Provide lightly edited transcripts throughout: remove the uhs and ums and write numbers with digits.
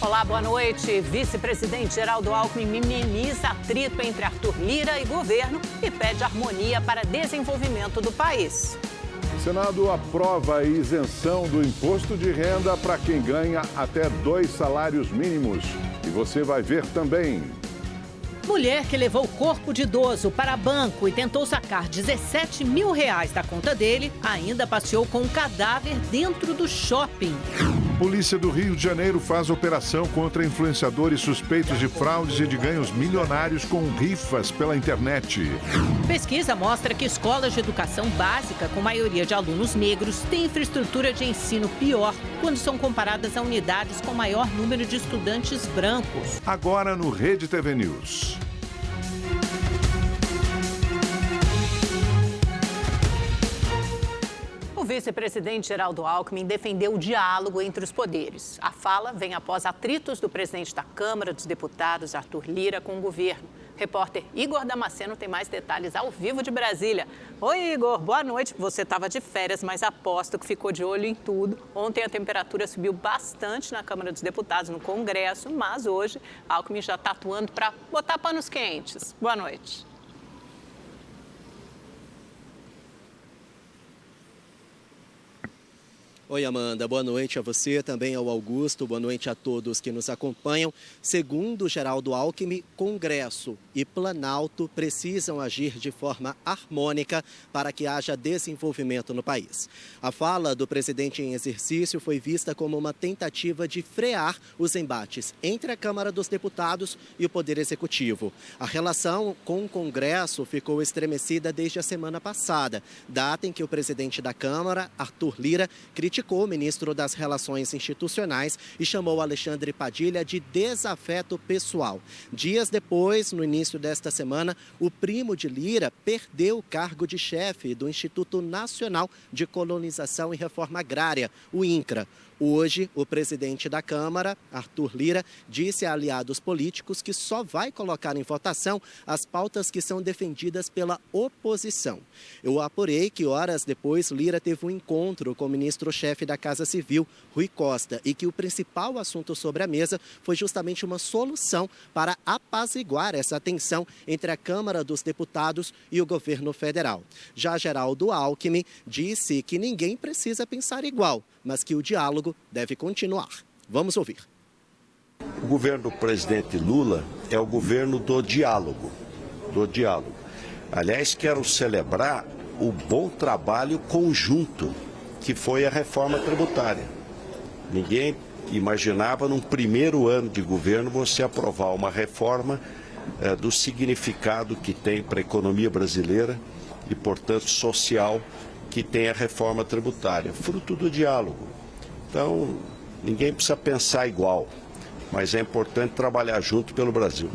Olá, boa noite. Vice-presidente Geraldo Alckmin minimiza atrito entre Arthur Lira e governo e pede harmonia para desenvolvimento do país. O Senado aprova a isenção do imposto de renda para quem ganha até 2 salários mínimos. E você vai ver também. Mulher que levou o corpo de idoso para banco e tentou sacar R$17 mil da conta dele, ainda passeou com um cadáver dentro do shopping. Polícia do Rio de Janeiro faz operação contra influenciadores suspeitos de fraudes e de ganhos milionários com rifas pela internet. Pesquisa mostra que escolas de educação básica com maioria de alunos negros têm infraestrutura de ensino pior quando são comparadas a unidades com maior número de estudantes brancos. Agora no Rede TV News. O vice-presidente Geraldo Alckmin defendeu o diálogo entre os poderes. A fala vem após atritos do presidente da Câmara dos Deputados, Arthur Lira, com o governo. Repórter Igor Damasceno tem mais detalhes ao vivo de Brasília. Oi, Igor, boa noite. Você estava de férias, mas aposto que ficou de olho em tudo. Ontem a temperatura subiu bastante na Câmara dos Deputados, no Congresso, mas hoje Alckmin já está atuando para botar panos quentes. Boa noite. Oi, Amanda. Boa noite a você, também ao Augusto. Boa noite a todos que nos acompanham. Segundo Geraldo Alckmin, Congresso e Planalto precisam agir de forma harmônica para que haja desenvolvimento no país. A fala do presidente em exercício foi vista como uma tentativa de frear os embates entre a Câmara dos Deputados e o Poder Executivo. A relação com o Congresso ficou estremecida desde a semana passada, data em que o presidente da Câmara, Arthur Lira, criticou o ministro das Relações Institucionais e chamou Alexandre Padilha de desafeto pessoal. Dias depois, no início desta semana, o primo de Lira perdeu o cargo de chefe do Instituto Nacional de Colonização e Reforma Agrária, o INCRA. Hoje, o presidente da Câmara, Arthur Lira, disse a aliados políticos que só vai colocar em votação as pautas que são defendidas pela oposição. Eu apurei que horas depois Lira teve um encontro com o ministro-chefe da Casa Civil, Rui Costa, e que o principal assunto sobre a mesa foi justamente uma solução para apaziguar essa tensão entre a Câmara dos Deputados e o governo federal. Já Geraldo Alckmin disse que ninguém precisa pensar igual, mas que o diálogo deve continuar. Vamos ouvir. O governo do presidente Lula é o governo do diálogo. Aliás, quero celebrar o bom trabalho conjunto que foi a reforma tributária. Ninguém imaginava, num primeiro ano de governo, você aprovar uma reforma do significado que tem para a economia brasileira e, portanto, social, que tem a reforma tributária, fruto do diálogo. Então, ninguém precisa pensar igual, mas é importante trabalhar junto pelo Brasil.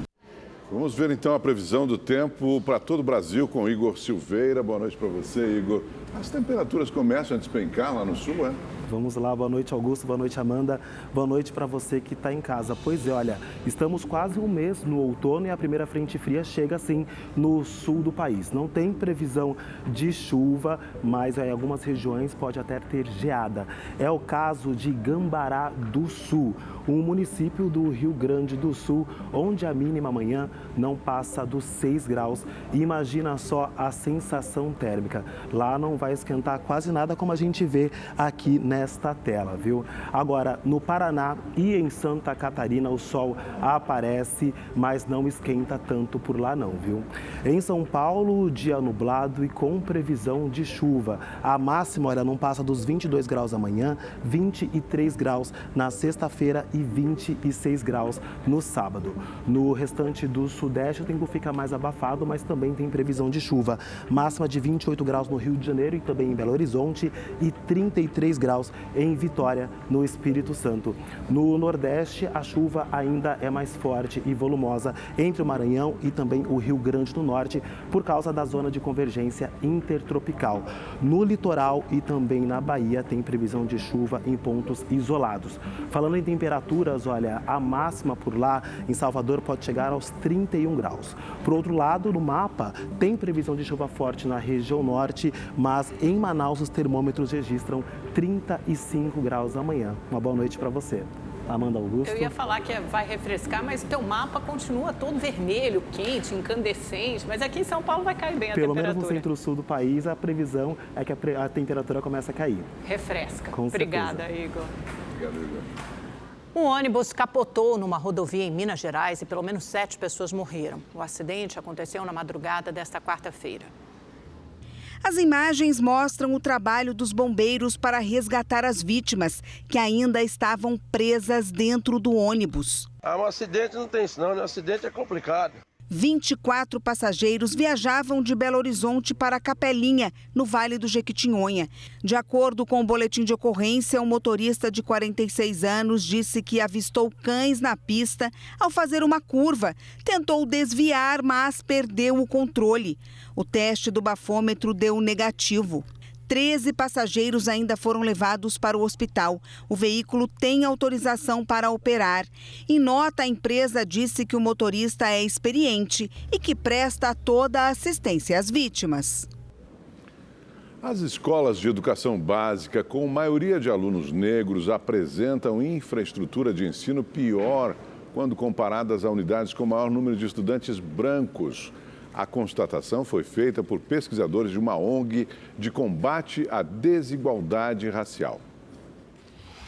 Vamos ver então a previsão do tempo para todo o Brasil com Igor Silveira. Boa noite para você, Igor. As temperaturas começam a despencar lá no sul, é? Vamos lá, boa noite, Augusto, boa noite, Amanda, boa noite para você que está em casa. Pois é, olha, estamos quase um mês no outono e a primeira frente fria chega assim no sul do país. Não tem previsão de chuva, mas em algumas regiões pode até ter geada. É o caso de Gambará do Sul, um município do Rio Grande do Sul, onde a mínima amanhã não passa dos 6 graus. E imagina só a sensação térmica. Lá não vai esquentar quase nada como a gente vê aqui nesta tela, viu? Agora, no Paraná e em Santa Catarina, o sol aparece, mas não esquenta tanto por lá não, viu? Em São Paulo, dia nublado e com previsão de chuva. A máxima, olha, não passa dos 22 graus amanhã, 23 graus na sexta-feira e 26 graus no sábado. No restante do sudeste, o tempo fica mais abafado, mas também tem previsão de chuva. Máxima de 28 graus no Rio de Janeiro e também em Belo Horizonte e 33 graus em Vitória, no Espírito Santo. No Nordeste, a chuva ainda é mais forte e volumosa entre o Maranhão e também o Rio Grande do Norte, por causa da zona de convergência intertropical. No litoral e também na Bahia, tem previsão de chuva em pontos isolados. Falando em temperaturas, olha, a máxima por lá em Salvador pode chegar aos 31 graus. Por outro lado, no mapa, tem previsão de chuva forte na região norte, mas em Manaus os termômetros registram 35 graus amanhã. Uma boa noite para você. Amanda, Augusto. Eu ia falar que vai refrescar, mas o teu mapa continua todo vermelho, quente, incandescente. Mas aqui em São Paulo vai cair bem a temperatura. Pelo menos no centro-sul do país, a previsão é que a temperatura começa a cair. Refresca. Com Obrigada, certeza. Igor. Obrigado, Igor. Um ônibus capotou numa rodovia em Minas Gerais e pelo menos 7 pessoas morreram. O acidente aconteceu na madrugada desta quarta-feira. As imagens mostram o trabalho dos bombeiros para resgatar as vítimas, que ainda estavam presas dentro do ônibus. Um acidente não tem isso não, um acidente é complicado. 24 passageiros viajavam de Belo Horizonte para Capelinha, no Vale do Jequitinhonha. De acordo com o boletim de ocorrência, um motorista de 46 anos disse que avistou cães na pista ao fazer uma curva. Tentou desviar, mas perdeu o controle. O teste do bafômetro deu negativo. 13 passageiros ainda foram levados para o hospital. O veículo tem autorização para operar. Em nota, a empresa disse que o motorista é experiente e que presta toda a assistência às vítimas. As escolas de educação básica, com maioria de alunos negros, apresentam infraestrutura de ensino pior quando comparadas a unidades com maior número de estudantes brancos. A constatação foi feita por pesquisadores de uma ONG de combate à desigualdade racial.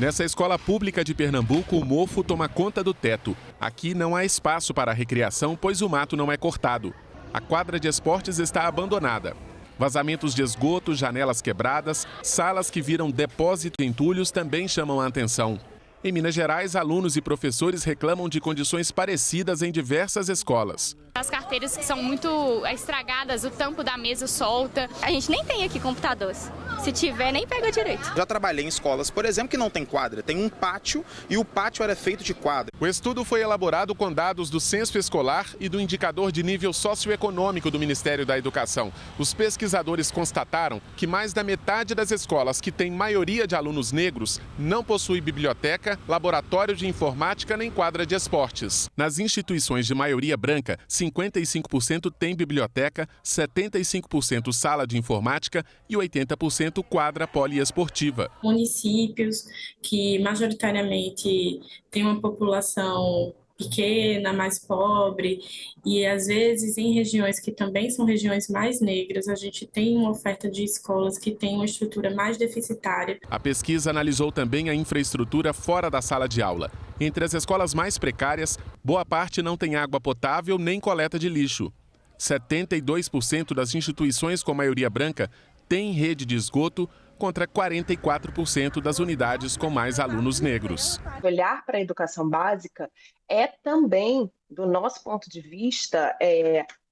Nessa escola pública de Pernambuco, o mofo toma conta do teto. Aqui não há espaço para recreação, pois o mato não é cortado. A quadra de esportes está abandonada. Vazamentos de esgoto, janelas quebradas, salas que viram depósito de entulhos também chamam a atenção. Em Minas Gerais, alunos e professores reclamam de condições parecidas em diversas escolas. As carteiras que são muito estragadas, o tampo da mesa solta. A gente nem tem aqui computadores. Se tiver, nem pega direito. Já trabalhei em escolas, por exemplo, que não tem quadra. Tem um pátio e o pátio era feito de quadra. O estudo foi elaborado com dados do censo escolar e do indicador de nível socioeconômico do Ministério da Educação. Os pesquisadores constataram que mais da metade das escolas que têm maioria de alunos negros não possui biblioteca, laboratório de informática nem quadra de esportes. Nas instituições de maioria branca, 55% tem biblioteca, 75% sala de informática e 80% quadra poliesportiva. Municípios que majoritariamente têm uma população pequena, mais pobre, e às vezes em regiões que também são regiões mais negras, a gente tem uma oferta de escolas que tem uma estrutura mais deficitária. A pesquisa analisou também a infraestrutura fora da sala de aula. Entre as escolas mais precárias, boa parte não tem água potável nem coleta de lixo. 72% das instituições com maioria branca têm rede de esgoto, contra 44% das unidades com mais alunos negros. Olhar para a educação básica é também, do nosso ponto de vista,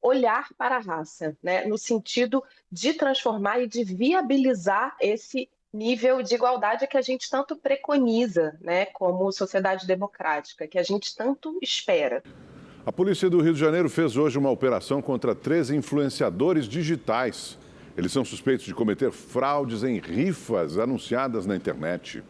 olhar para a raça, né? No sentido de transformar e de viabilizar esse nível de igualdade que a gente tanto preconiza, né, como sociedade democrática, que a gente tanto espera. A polícia do Rio de Janeiro fez hoje uma operação contra 13 influenciadores digitais. Eles são suspeitos de cometer fraudes em rifas anunciadas na internet.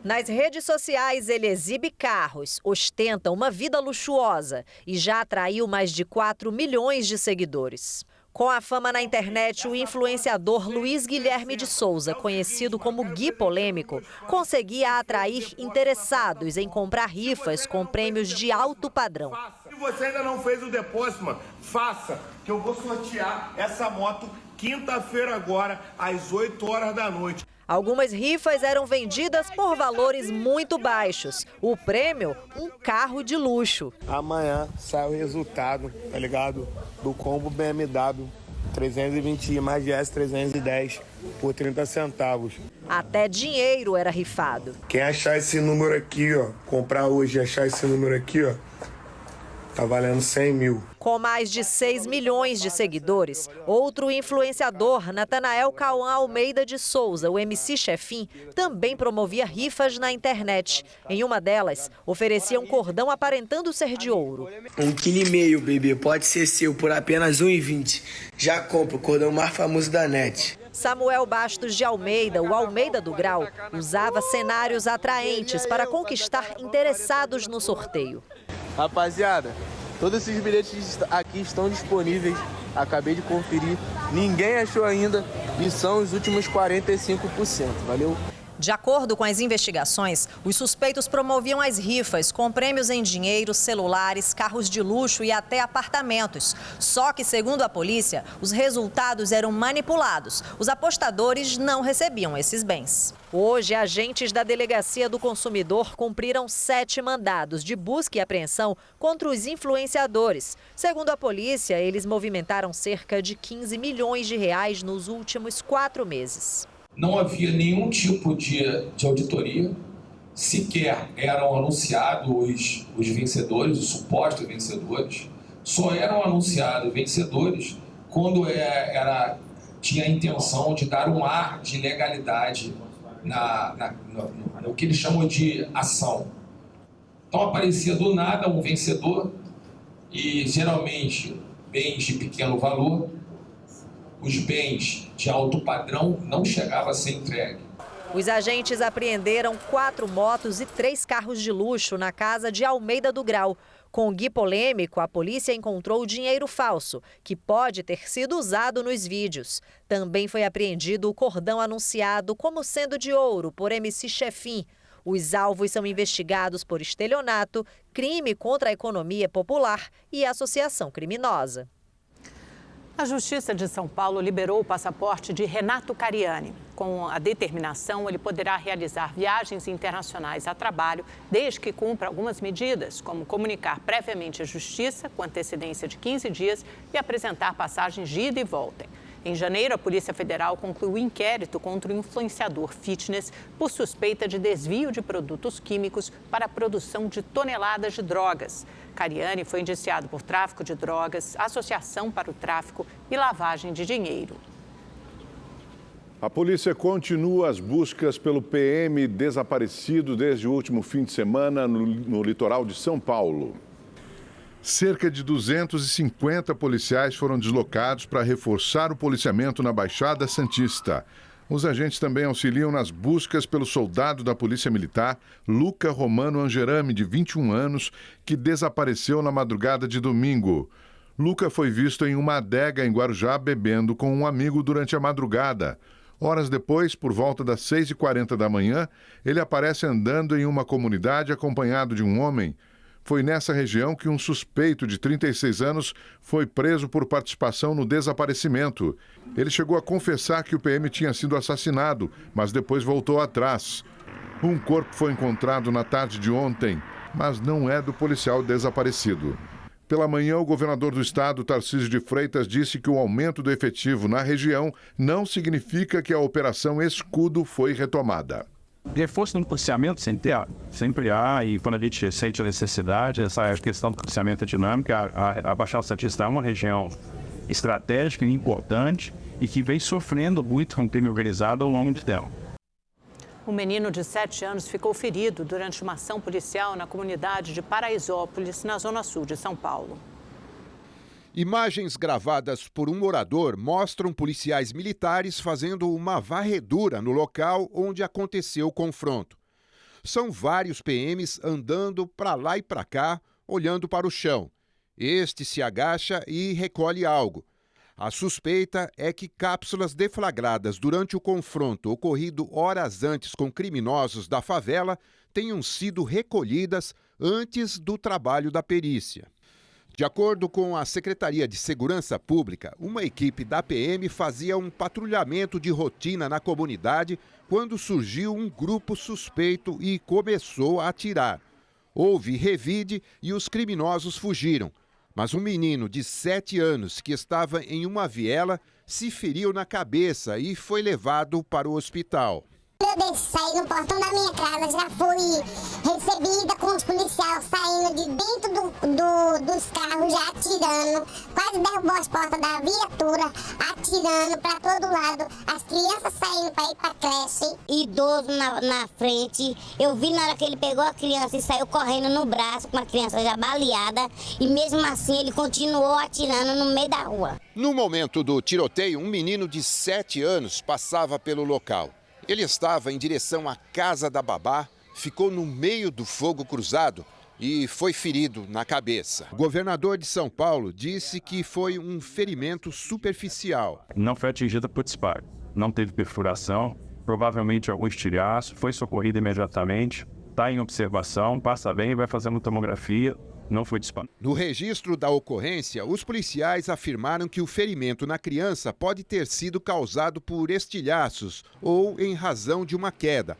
Nas redes sociais, ele exibe carros, ostenta uma vida luxuosa e já atraiu mais de 4 milhões de seguidores. Com a fama na internet, o influenciador Luiz Guilherme de Souza, conhecido como Gui Polêmico, conseguia atrair interessados em comprar rifas com prêmios de alto padrão. Se você ainda não fez o depósito, mano, faça, que eu vou sortear essa moto quinta-feira agora, às 8 horas da noite. Algumas rifas eram vendidas por valores muito baixos. O prêmio, um carro de luxo. Amanhã sai o resultado, tá ligado? Do combo BMW 320i mais GS 310 por 30 centavos. Até dinheiro era rifado. Quem achar esse número aqui, ó, comprar hoje e achar esse número aqui, ó, tá valendo 100 mil. Com mais de 6 milhões de seguidores, outro influenciador, Natanael Cauã Almeida de Souza, o MC Chefim, também promovia rifas na internet. Em uma delas, oferecia um cordão aparentando ser de ouro. 1,5 kg, bebê, pode ser seu por apenas R$1,20. Já compra o cordão mais famoso da net. Samuel Bastos de Almeida, o Almeida do Grau, usava cenários atraentes para conquistar interessados no sorteio. Rapaziada, todos esses bilhetes aqui estão disponíveis, acabei de conferir, ninguém achou ainda e são os últimos 45%, valeu? De acordo com as investigações, os suspeitos promoviam as rifas com prêmios em dinheiro, celulares, carros de luxo e até apartamentos. Só que, segundo a polícia, os resultados eram manipulados. Os apostadores não recebiam esses bens. Hoje, agentes da Delegacia do Consumidor cumpriram 7 mandados de busca e apreensão contra os influenciadores. Segundo a polícia, eles movimentaram cerca de 15 milhões de reais nos últimos 4 meses. Não havia nenhum tipo de auditoria, sequer eram anunciados os vencedores, os supostos vencedores. Só eram anunciados vencedores quando tinha a intenção de dar um ar de legalidade no que eles chamam de ação. Então aparecia do nada um vencedor e geralmente bens de pequeno valor. Os bens de alto padrão não chegavam a ser entregues. Os agentes apreenderam 4 motos e 3 carros de luxo na casa de Almeida do Grau. Com o Gui polêmico, a polícia encontrou dinheiro falso, que pode ter sido usado nos vídeos. Também foi apreendido o cordão anunciado como sendo de ouro por MC Chefim. Os alvos são investigados por estelionato, crime contra a economia popular e associação criminosa. A Justiça de São Paulo liberou o passaporte de Renato Cariani. Com a determinação, ele poderá realizar viagens internacionais a trabalho, desde que cumpra algumas medidas, como comunicar previamente à Justiça, com antecedência de 15 dias, e apresentar passagens de ida e volta. Em janeiro, a Polícia Federal concluiu o inquérito contra o influenciador fitness por suspeita de desvio de produtos químicos para a produção de toneladas de drogas. Cariani foi indiciado por tráfico de drogas, associação para o tráfico e lavagem de dinheiro. A polícia continua as buscas pelo PM desaparecido desde o último fim de semana no litoral de São Paulo. Cerca de 250 policiais foram deslocados para reforçar o policiamento na Baixada Santista. Os agentes também auxiliam nas buscas pelo soldado da Polícia Militar, Luca Romano Angerame, de 21 anos, que desapareceu na madrugada de domingo. Luca foi visto em uma adega em Guarujá bebendo com um amigo durante a madrugada. Horas depois, por volta das 6h40 da manhã, ele aparece andando em uma comunidade acompanhado de um homem. Foi nessa região que um suspeito de 36 anos foi preso por participação no desaparecimento. Ele chegou a confessar que o PM tinha sido assassinado, mas depois voltou atrás. Um corpo foi encontrado na tarde de ontem, mas não é do policial desaparecido. Pela manhã, o governador do estado, Tarcísio de Freitas, disse que o aumento do efetivo na região não significa que a Operação Escudo foi retomada. Reforço no policiamento sempre há, e quando a gente sente a necessidade, essa questão do policiamento é dinâmica. A Baixada Santista é uma região estratégica e importante e que vem sofrendo muito com o crime organizado ao longo de tempo. Um menino de 7 anos ficou ferido durante uma ação policial na comunidade de Paraisópolis, na zona sul de São Paulo. Imagens gravadas por um morador mostram policiais militares fazendo uma varredura no local onde aconteceu o confronto. São vários PMs andando para lá e para cá, olhando para o chão. Este se agacha e recolhe algo. A suspeita é que cápsulas deflagradas durante o confronto ocorrido horas antes com criminosos da favela tenham sido recolhidas antes do trabalho da perícia. De acordo com a Secretaria de Segurança Pública, uma equipe da PM fazia um patrulhamento de rotina na comunidade quando surgiu um grupo suspeito e começou a atirar. Houve revide e os criminosos fugiram. Mas um menino de 7 anos que estava em uma viela se feriu na cabeça e foi levado para o hospital. Eu saí no portão da minha casa, já fui recebida com os policiais saindo de dentro dos carros, já atirando, quase derrubou as portas da viatura, atirando para todo lado, as crianças saindo para ir para a creche. Idoso na frente, eu vi na hora que ele pegou a criança e saiu correndo no braço com a criança já baleada, e mesmo assim ele continuou atirando no meio da rua. No momento do tiroteio, um menino de 7 anos passava pelo local. Ele estava em direção à casa da babá, ficou no meio do fogo cruzado e foi ferido na cabeça. O governador de São Paulo disse que foi um ferimento superficial. Não foi atingida por disparo, não teve perfuração provavelmente algum estilhaço, foi socorrido imediatamente, está em observação, passa bem, vai fazendo tomografia, não foi disparado. No registro da ocorrência, os policiais afirmaram que o ferimento na criança pode ter sido causado por estilhaços ou em razão de uma queda.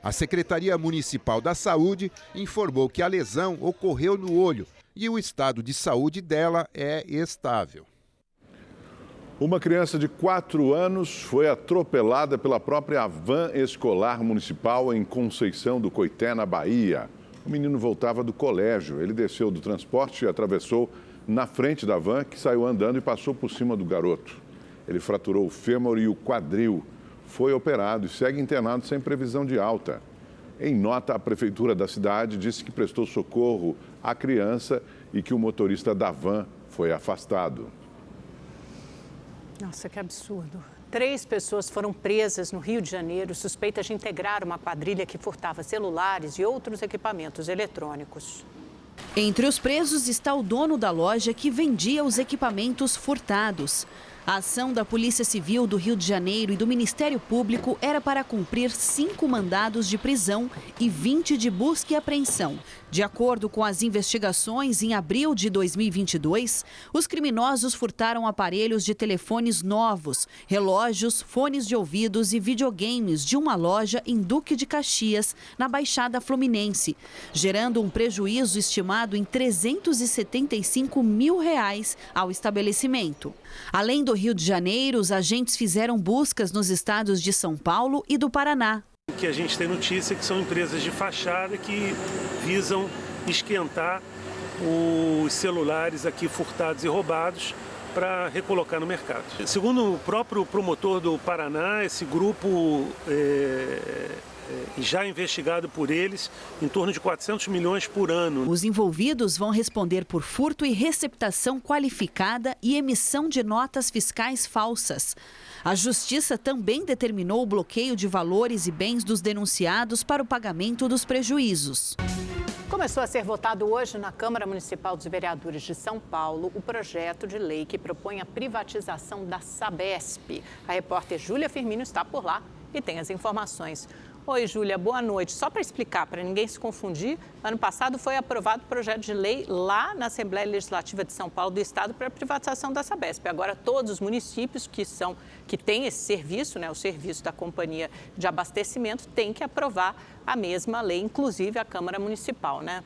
A Secretaria Municipal da Saúde informou que a lesão ocorreu no olho e o estado de saúde dela é estável. Uma criança de 4 anos foi atropelada pela própria van escolar municipal em Conceição do Coité, na Bahia. O menino voltava do colégio. Ele desceu do transporte e atravessou na frente da van, que saiu andando e passou por cima do garoto. Ele fraturou o fêmur e o quadril. Foi operado e segue internado sem previsão de alta. Em nota, a prefeitura da cidade disse que prestou socorro à criança e que o motorista da van foi afastado. Nossa, que absurdo. 3 pessoas foram presas no Rio de Janeiro, suspeitas de integrar uma quadrilha que furtava celulares e outros equipamentos eletrônicos. Entre os presos está o dono da loja que vendia os equipamentos furtados. A ação da Polícia Civil do Rio de Janeiro e do Ministério Público era para cumprir 5 mandados de prisão e 20 de busca e apreensão. De acordo com as investigações, em abril de 2022, os criminosos furtaram aparelhos de telefones novos, relógios, fones de ouvidos e videogames de uma loja em Duque de Caxias, na Baixada Fluminense, gerando um prejuízo estimado em R$375 mil ao estabelecimento. Além do Rio de Janeiro, os agentes fizeram buscas nos estados de São Paulo e do Paraná. O que a gente tem notícia é que são empresas de fachada que visam esquentar os celulares aqui furtados e roubados para recolocar no mercado. Segundo o próprio promotor do Paraná, esse grupo já investigado por eles, em torno de 400 milhões por ano. Os envolvidos vão responder por furto e receptação qualificada e emissão de notas fiscais falsas. A Justiça também determinou o bloqueio de valores e bens dos denunciados para o pagamento dos prejuízos. Começou a ser votado hoje na Câmara Municipal dos Vereadores de São Paulo o projeto de lei que propõe a privatização da Sabesp. A repórter Júlia Firmino está por lá e tem as informações. Oi, Júlia, boa noite. Só para explicar, para ninguém se confundir, ano passado foi aprovado o projeto de lei lá na Assembleia Legislativa de São Paulo do Estado para a privatização da Sabesp. Agora, todos os municípios que têm esse serviço, o serviço da Companhia de Abastecimento, têm que aprovar a mesma lei, inclusive a Câmara Municipal, né?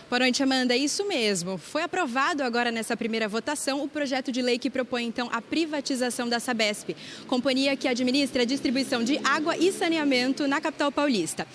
Boa noite, Amanda. Isso mesmo. Foi aprovado agora nessa primeira votação o projeto de lei que propõe, então, a privatização da Sabesp, companhia que administra a distribuição de água e saneamento na capital paulista.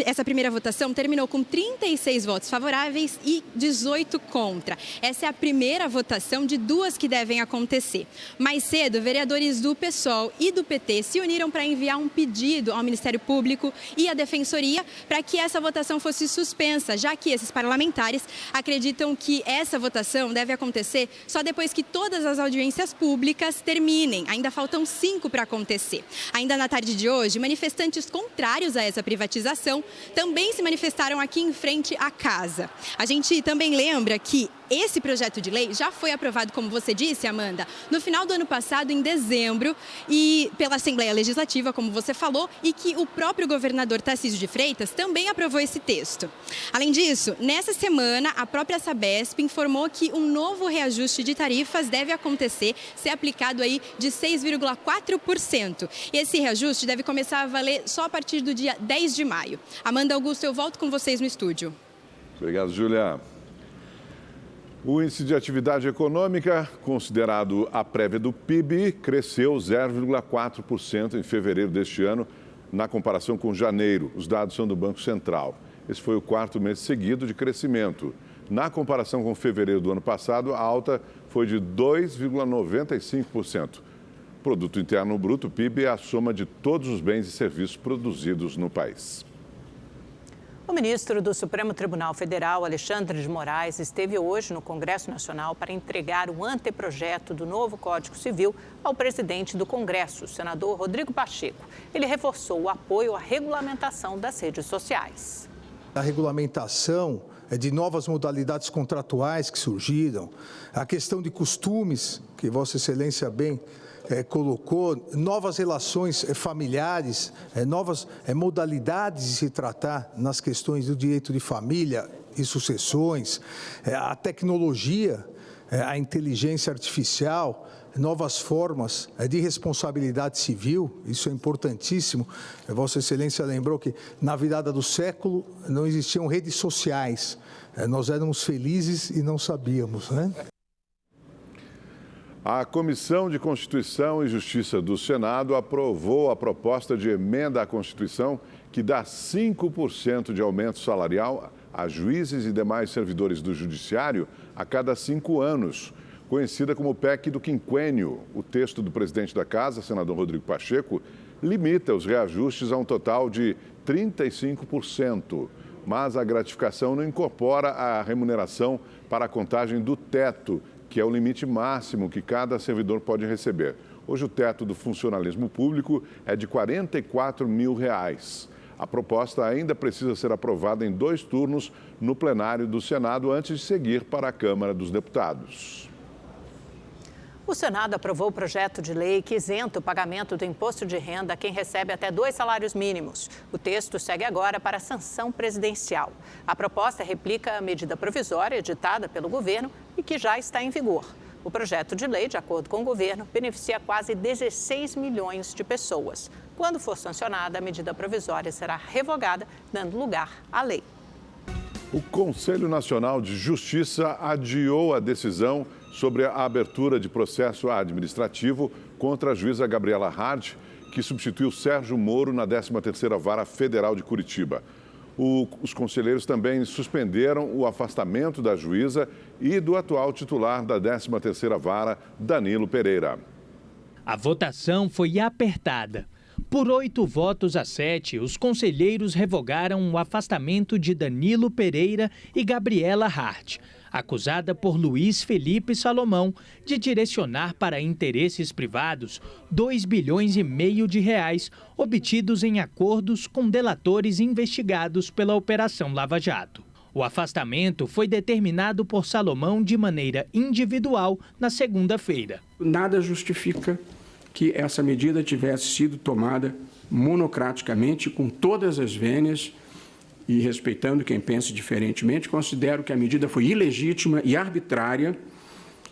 Essa primeira votação terminou com 36 votos favoráveis e 18 contra. Essa é a primeira votação de 2 que devem acontecer. Mais cedo, vereadores do PSOL e do PT se uniram para enviar um pedido ao Ministério Público e à Defensoria para que essa votação fosse suspensa, já que esses parlamentares acreditam que essa votação deve acontecer só depois que todas as audiências públicas terminem. Ainda faltam 5 para acontecer. Ainda na tarde de hoje, manifestantes contrários a essa privatização também se manifestaram aqui em frente à casa. A gente também lembra que esse projeto de lei já foi aprovado, como você disse, Amanda, no final do ano passado, em dezembro, e pela Assembleia Legislativa, como você falou, e que o próprio governador Tarcísio de Freitas também aprovou esse texto. Além disso, nessa semana, a própria Sabesp informou que um novo reajuste de tarifas deve acontecer, ser aplicado aí de 6,4%. E esse reajuste deve começar a valer só a partir do dia 10 de maio. Amanda, Augusto, eu volto com vocês no estúdio. Obrigado, Júlia. O índice de atividade econômica, considerado a prévia do PIB, cresceu 0,4% em fevereiro deste ano, na comparação com janeiro. Os dados são do Banco Central. Esse foi o 4º mês seguido de crescimento. Na comparação com fevereiro do ano passado, a alta foi de 2,95%. Produto Interno Bruto, PIB, é a soma de todos os bens e serviços produzidos no país. O ministro do Supremo Tribunal Federal, Alexandre de Moraes, esteve hoje no Congresso Nacional para entregar o anteprojeto do novo Código Civil ao presidente do Congresso, o senador Rodrigo Pacheco. Ele reforçou o apoio à regulamentação das redes sociais. A regulamentação de novas modalidades contratuais que surgiram, a questão de costumes, que Vossa Excelência bem colocou, novas relações familiares, novas modalidades de se tratar nas questões do direito de família e sucessões, a tecnologia, a inteligência artificial, novas formas de responsabilidade civil, isso é importantíssimo. Vossa Excelência lembrou que na virada do século não existiam redes sociais, nós éramos felizes e não sabíamos, né? A Comissão de Constituição e Justiça do Senado aprovou a proposta de emenda à Constituição que dá 5% de aumento salarial a juízes e demais servidores do Judiciário a cada 5 anos, conhecida como PEC do quinquênio. O texto do presidente da Casa, senador Rodrigo Pacheco, limita os reajustes a um total de 35%, mas a gratificação não incorpora a remuneração para a contagem do teto, que é o limite máximo que cada servidor pode receber. Hoje o teto do funcionalismo público é de R$ 44 mil. A proposta ainda precisa ser aprovada em 2 turnos no plenário do Senado antes de seguir para a Câmara dos Deputados. O Senado aprovou o projeto de lei que isenta o pagamento do imposto de renda a quem recebe até 2 salários mínimos. O texto segue agora para a sanção presidencial. A proposta replica a medida provisória editada pelo governo e que já está em vigor. O projeto de lei, de acordo com o governo, beneficia quase 16 milhões de pessoas. Quando for sancionada, a medida provisória será revogada, dando lugar à lei. O Conselho Nacional de Justiça adiou a decisão sobre a abertura de processo administrativo contra a juíza Gabriela Hart, que substituiu Sérgio Moro na 13ª Vara Federal de Curitiba. Os conselheiros também suspenderam o afastamento da juíza e do atual titular da 13ª Vara, Danilo Pereira. A votação foi apertada. Por 8-7, os conselheiros revogaram o afastamento de Danilo Pereira e Gabriela Hart, acusada por Luiz Felipe Salomão de direcionar para interesses privados R$2,5 bilhões obtidos em acordos com delatores investigados pela Operação Lava Jato. O afastamento foi determinado por Salomão de maneira individual na segunda-feira. Nada justifica que essa medida tivesse sido tomada monocraticamente, com todas as vênias, e respeitando quem pense diferentemente, considero que a medida foi ilegítima e arbitrária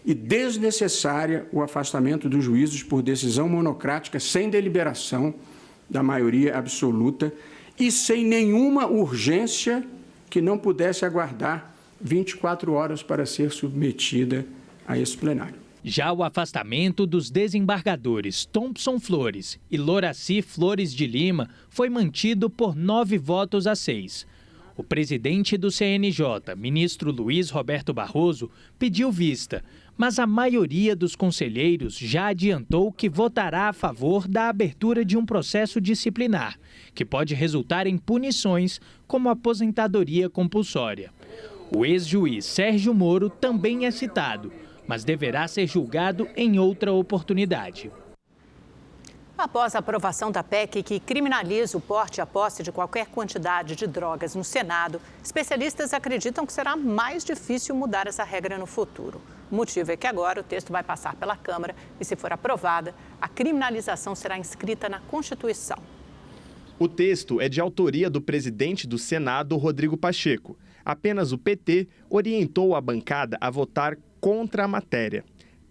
e desnecessária o afastamento dos juízes por decisão monocrática, sem deliberação da maioria absoluta e sem nenhuma urgência que não pudesse aguardar 24 horas para ser submetida a esse plenário. Já o afastamento dos desembargadores Thompson Flores e Loraci Flores de Lima foi mantido por 9-6. O presidente do CNJ, ministro Luiz Roberto Barroso, pediu vista, mas a maioria dos conselheiros já adiantou que votará a favor da abertura de um processo disciplinar, que pode resultar em punições como aposentadoria compulsória. O ex-juiz Sérgio Moro também é citado, mas deverá ser julgado em outra oportunidade. Após a aprovação da PEC que criminaliza o porte e a posse de qualquer quantidade de drogas no Senado, especialistas acreditam que será mais difícil mudar essa regra no futuro. O motivo é que agora o texto vai passar pela Câmara e, se for aprovada, a criminalização será inscrita na Constituição. O texto é de autoria do presidente do Senado, Rodrigo Pacheco. Apenas o PT orientou a bancada a votar contra a matéria.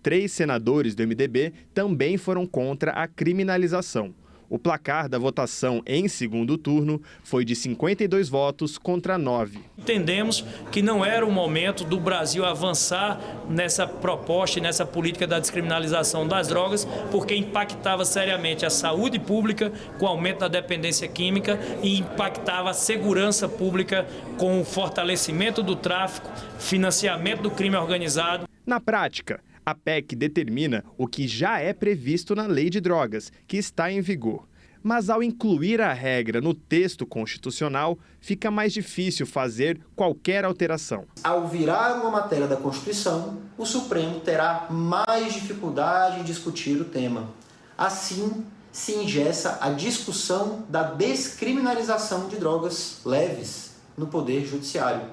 3 senadores do MDB também foram contra a criminalização. O placar da votação em segundo turno foi de 52 votos contra 9. Entendemos que não era o momento do Brasil avançar nessa proposta e nessa política da descriminalização das drogas, porque impactava seriamente a saúde pública com o aumento da dependência química e impactava a segurança pública com o fortalecimento do tráfico, financiamento do crime organizado. Na prática, a PEC determina o que já é previsto na Lei de Drogas, que está em vigor. Mas ao incluir a regra no texto constitucional, fica mais difícil fazer qualquer alteração. Ao virar uma matéria da Constituição, o Supremo terá mais dificuldade em discutir o tema. Assim, se engessa a discussão da descriminalização de drogas leves no Poder Judiciário,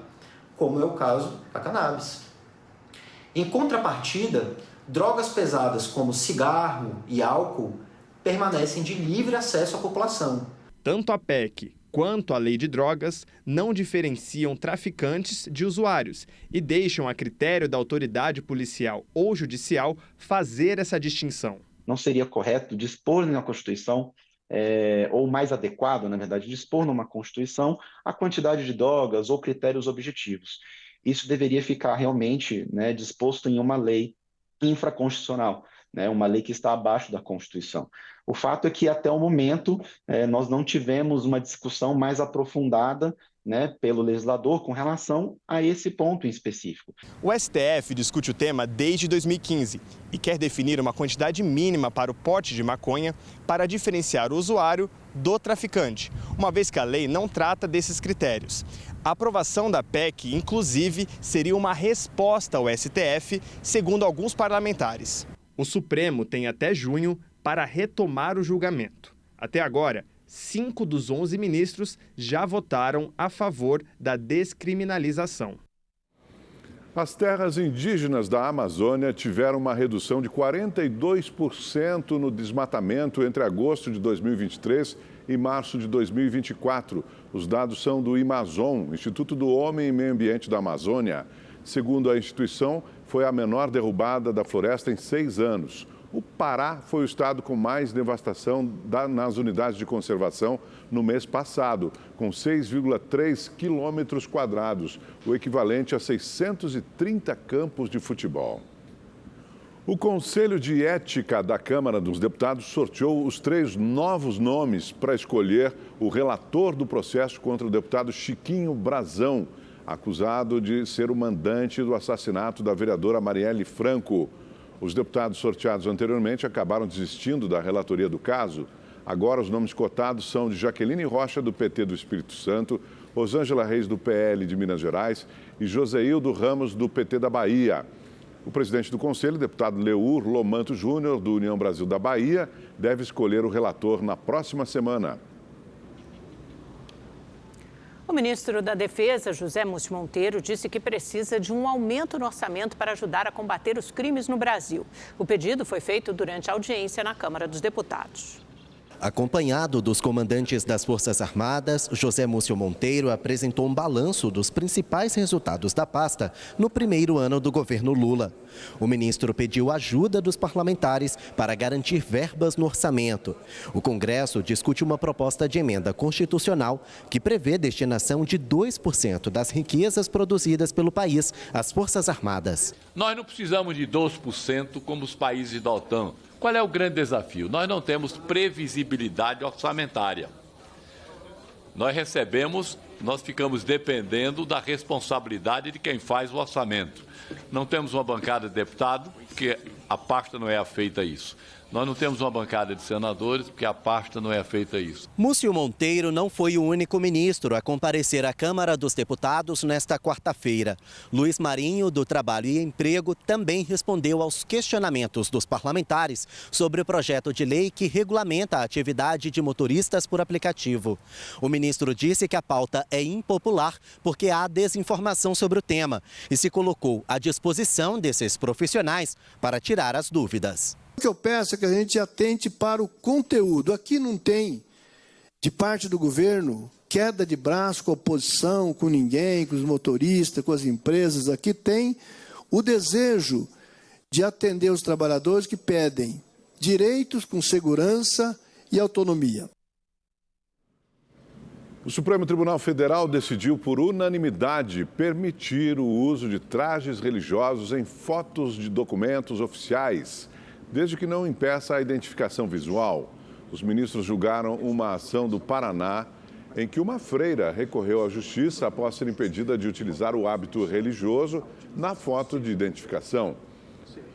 como é o caso da cannabis. Em contrapartida, drogas pesadas como cigarro e álcool permanecem de livre acesso à população. Tanto a PEC quanto a Lei de Drogas não diferenciam traficantes de usuários e deixam a critério da autoridade policial ou judicial fazer essa distinção. Não seria correto dispor na Constituição, ou mais adequado, na verdade, dispor numa Constituição a quantidade de drogas ou critérios objetivos. Isso deveria ficar realmente, disposto em uma lei infraconstitucional, uma lei que está abaixo da Constituição. O fato é que, até o momento, nós não tivemos uma discussão mais aprofundada pelo legislador com relação a esse ponto em específico. O STF discute o tema desde 2015 e quer definir uma quantidade mínima para o porte de maconha para diferenciar o usuário do traficante, uma vez que a lei não trata desses critérios. A aprovação da PEC, inclusive, seria uma resposta ao STF, segundo alguns parlamentares. O Supremo tem até junho para retomar o julgamento. Até agora, 5 dos 11 ministros já votaram a favor da descriminalização. As terras indígenas da Amazônia tiveram uma redução de 42% no desmatamento entre agosto de 2023 e março de 2024. Os dados são do IMAZON, Instituto do Homem e Meio Ambiente da Amazônia. Segundo a instituição, foi a menor derrubada da floresta em 6 anos. O Pará foi o estado com mais devastação nas unidades de conservação no mês passado, com 6,3 quilômetros quadrados, o equivalente a 630 campos de futebol. O Conselho de Ética da Câmara dos Deputados sorteou os 3 novos nomes para escolher o relator do processo contra o deputado Chiquinho Brazão, acusado de ser o mandante do assassinato da vereadora Marielle Franco. Os deputados sorteados anteriormente acabaram desistindo da relatoria do caso. Agora, os nomes cotados são de Jaqueline Rocha, do PT do Espírito Santo, Rosângela Reis, do PL de Minas Gerais e Joseildo Ramos, do PT da Bahia. O presidente do Conselho, deputado Leur Lomanto Júnior, do União Brasil da Bahia, deve escolher o relator na próxima semana. O ministro da Defesa, José Múcio Monteiro, disse que precisa de um aumento no orçamento para ajudar a combater os crimes no Brasil. O pedido foi feito durante a audiência na Câmara dos Deputados. Acompanhado dos comandantes das Forças Armadas, José Múcio Monteiro apresentou um balanço dos principais resultados da pasta no primeiro ano do governo Lula. O ministro pediu ajuda dos parlamentares para garantir verbas no orçamento. O Congresso discute uma proposta de emenda constitucional que prevê destinação de 2% das riquezas produzidas pelo país às Forças Armadas. Nós não precisamos de 2% como os países da OTAN. Qual é o grande desafio? Nós não temos previsibilidade orçamentária. Nós ficamos dependendo da responsabilidade de quem faz o orçamento. Não temos uma bancada de deputado, porque a pasta não é afeita a isso. Nós não temos uma bancada de senadores, porque a pasta não é afeita a isso. Múcio Monteiro não foi o único ministro a comparecer à Câmara dos Deputados nesta quarta-feira. Luiz Marinho, do Trabalho e Emprego, também respondeu aos questionamentos dos parlamentares sobre o projeto de lei que regulamenta a atividade de motoristas por aplicativo. O ministro disse que a pauta é impopular porque há desinformação sobre o tema e se colocou à disposição desses profissionais para tirar as dúvidas. O que eu peço é que a gente atente para o conteúdo. Aqui não tem, de parte do governo, queda de braço com a oposição, com ninguém, com os motoristas, com as empresas. Aqui tem o desejo de atender os trabalhadores que pedem direitos com segurança e autonomia. O Supremo Tribunal Federal decidiu por unanimidade permitir o uso de trajes religiosos em fotos de documentos oficiais, desde que não impeça a identificação visual. Os ministros julgaram uma ação do Paraná em que uma freira recorreu à justiça após ser impedida de utilizar o hábito religioso na foto de identificação.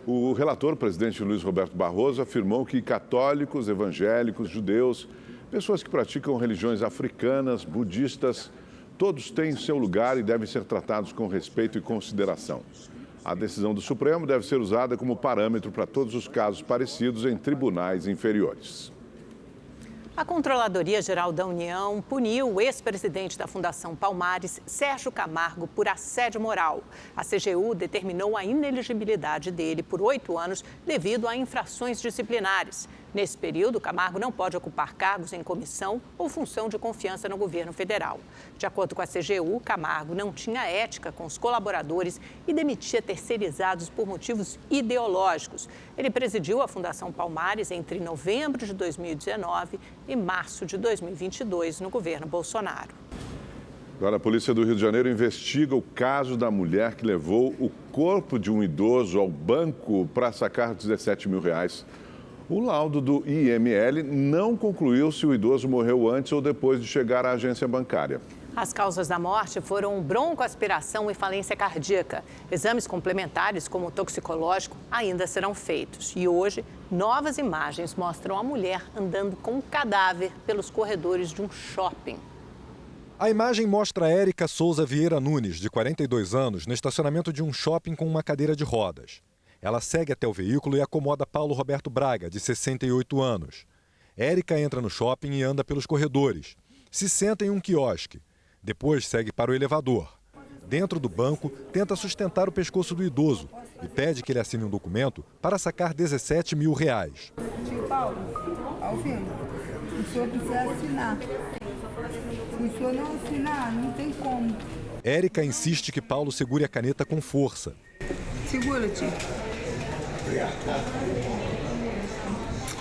O relator, presidente Luiz Roberto Barroso, afirmou que católicos, evangélicos, judeus, pessoas que praticam religiões africanas, budistas, todos têm seu lugar e devem ser tratados com respeito e consideração. A decisão do Supremo deve ser usada como parâmetro para todos os casos parecidos em tribunais inferiores. A Controladoria Geral da União puniu o ex-presidente da Fundação Palmares, Sérgio Camargo, por assédio moral. A CGU determinou a inelegibilidade dele por 8 anos devido a infrações disciplinares. Nesse período, Camargo não pode ocupar cargos em comissão ou função de confiança no governo federal. De acordo com a CGU, Camargo não tinha ética com os colaboradores e demitia terceirizados por motivos ideológicos. Ele presidiu a Fundação Palmares entre novembro de 2019 e março de 2022 no governo Bolsonaro. Agora, a polícia do Rio de Janeiro investiga o caso da mulher que levou o corpo de um idoso ao banco para sacar 17 mil reais. O laudo do IML não concluiu se o idoso morreu antes ou depois de chegar à agência bancária. As causas da morte foram broncoaspiração e falência cardíaca. Exames complementares, como o toxicológico, ainda serão feitos. E hoje, novas imagens mostram a mulher andando com um cadáver pelos corredores de um shopping. A imagem mostra a Érica Souza Vieira Nunes, de 42 anos, no estacionamento de um shopping com uma cadeira de rodas. Ela segue até o veículo e acomoda Paulo Roberto Braga, de 68 anos. Érica entra no shopping e anda pelos corredores. Se senta em um quiosque. Depois segue para o elevador. Dentro do banco, tenta sustentar o pescoço do idoso e pede que ele assine um documento para sacar 17 mil reais. Tio Paulo, ao fim, o senhor precisa assinar. Se o senhor não assinar, não tem como. Érica insiste que Paulo segure a caneta com força. Segura, tio.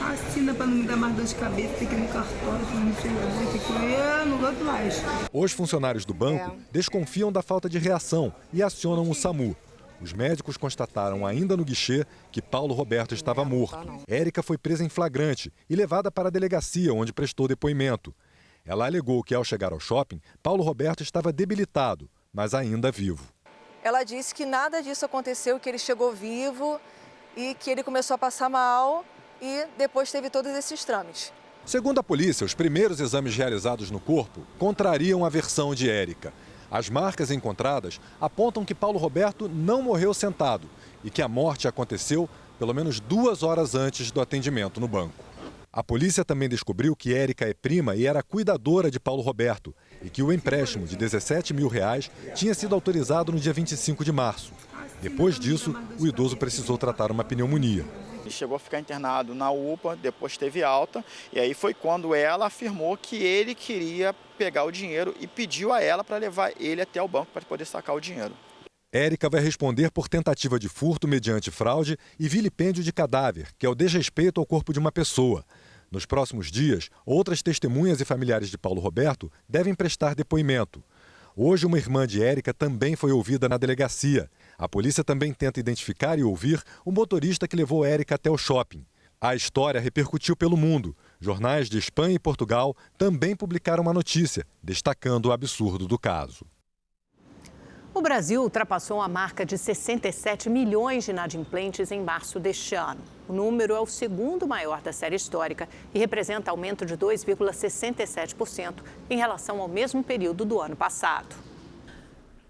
Assina para não me dar mais dor de cabeça, tem que ir no cartório, não sei lá, tem que ir, não aguento mais. Os funcionários do banco desconfiam da falta de reação e acionam o SAMU. Os médicos constataram ainda no guichê que Paulo Roberto estava morto. Érica foi presa em flagrante e levada para a delegacia, onde prestou depoimento. Ela alegou que, ao chegar ao shopping, Paulo Roberto estava debilitado, mas ainda vivo. Ela disse que nada disso aconteceu, que ele chegou vivo e que ele começou a passar mal e depois teve todos esses trâmites. Segundo a polícia, os primeiros exames realizados no corpo contrariam a versão de Érica. As marcas encontradas apontam que Paulo Roberto não morreu sentado e que a morte aconteceu pelo menos 2 horas antes do atendimento no banco. A polícia também descobriu que Érica é prima e era cuidadora de Paulo Roberto e que o empréstimo de 17 mil reais tinha sido autorizado no dia 25 de março. Depois disso, o idoso precisou tratar uma pneumonia. Ele chegou a ficar internado na UPA, depois teve alta, e aí foi quando ela afirmou que ele queria pegar o dinheiro e pediu a ela para levar ele até o banco para poder sacar o dinheiro. Érica vai responder por tentativa de furto mediante fraude e vilipêndio de cadáver, que é o desrespeito ao corpo de uma pessoa. Nos próximos dias, outras testemunhas e familiares de Paulo Roberto devem prestar depoimento. Hoje, uma irmã de Érica também foi ouvida na delegacia. A polícia também tenta identificar e ouvir o motorista que levou Érica até o shopping. A história repercutiu pelo mundo. Jornais de Espanha e Portugal também publicaram uma notícia, destacando o absurdo do caso. O Brasil ultrapassou a marca de 67 milhões de inadimplentes em março deste ano. O número é o segundo maior da série histórica e representa aumento de 2,67% em relação ao mesmo período do ano passado.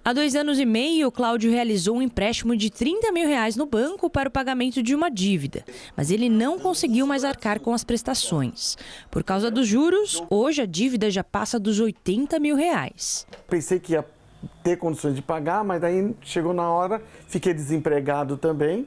Há 2 anos e meio, Cláudio realizou um empréstimo de R$30 mil no banco para o pagamento de uma dívida, mas ele não conseguiu mais arcar com as prestações. Por causa dos juros, hoje a dívida já passa dos R$80 mil. Pensei que ia ter condições de pagar, mas daí chegou na hora, fiquei desempregado também,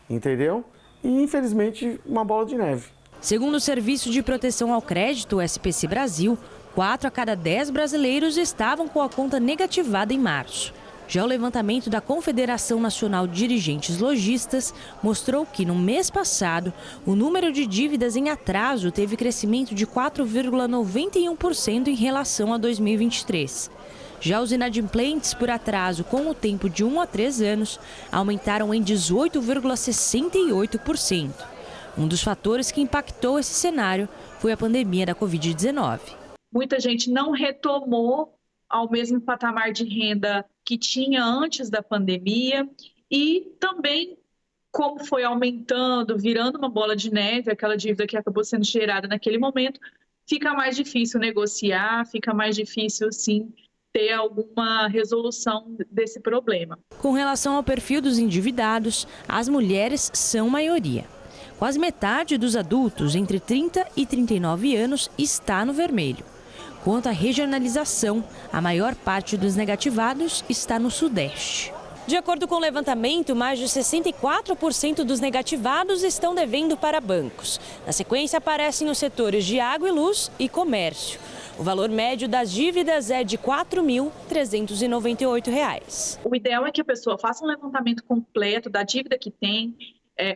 entendeu? E infelizmente uma bola de neve. Segundo o Serviço de Proteção ao Crédito, o SPC Brasil, 4 a cada 10 brasileiros estavam com a conta negativada em março. Já o levantamento da Confederação Nacional de Dirigentes Lojistas mostrou que, no mês passado, o número de dívidas em atraso teve crescimento de 4,91% em relação a 2023. Já os inadimplentes por atraso com o tempo de 1 a 3 anos aumentaram em 18,68%. Um dos fatores que impactou esse cenário foi a pandemia da Covid-19. Muita gente não retomou ao mesmo patamar de renda que tinha antes da pandemia e também, como foi aumentando, virando uma bola de neve, aquela dívida que acabou sendo gerada naquele momento, fica mais difícil negociar, fica mais difícil, sim, ter alguma resolução desse problema. Com relação ao perfil dos endividados, as mulheres são maioria. Quase metade dos adultos entre 30 e 39 anos está no vermelho. Quanto à regionalização, a maior parte dos negativados está no Sudeste. De acordo com o levantamento, mais de 64% dos negativados estão devendo para bancos. Na sequência, aparecem os setores de água e luz e comércio. O valor médio das dívidas é de R$ 4.398. O ideal é que a pessoa faça um levantamento completo da dívida que tem,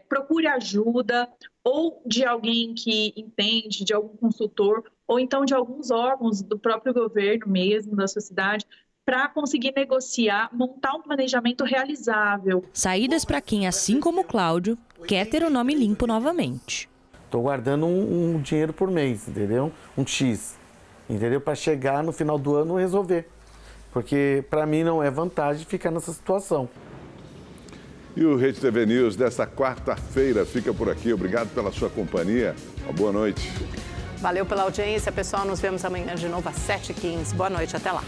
procure ajuda ou de alguém que entende, de algum consultor, ou então de alguns órgãos do próprio governo mesmo, da sociedade, para conseguir negociar, montar um planejamento realizável. Saídas para quem, assim como o Cláudio, quer ter o nome limpo novamente. Estou guardando um dinheiro por mês, entendeu? Um X, entendeu? Para chegar no final do ano e resolver. Porque para mim não é vantagem ficar nessa situação. E o Rede TV News desta quarta-feira fica por aqui. Obrigado pela sua companhia. Uma boa noite. Valeu pela audiência, pessoal. Nos vemos amanhã de novo às 7h15. Boa noite, até lá.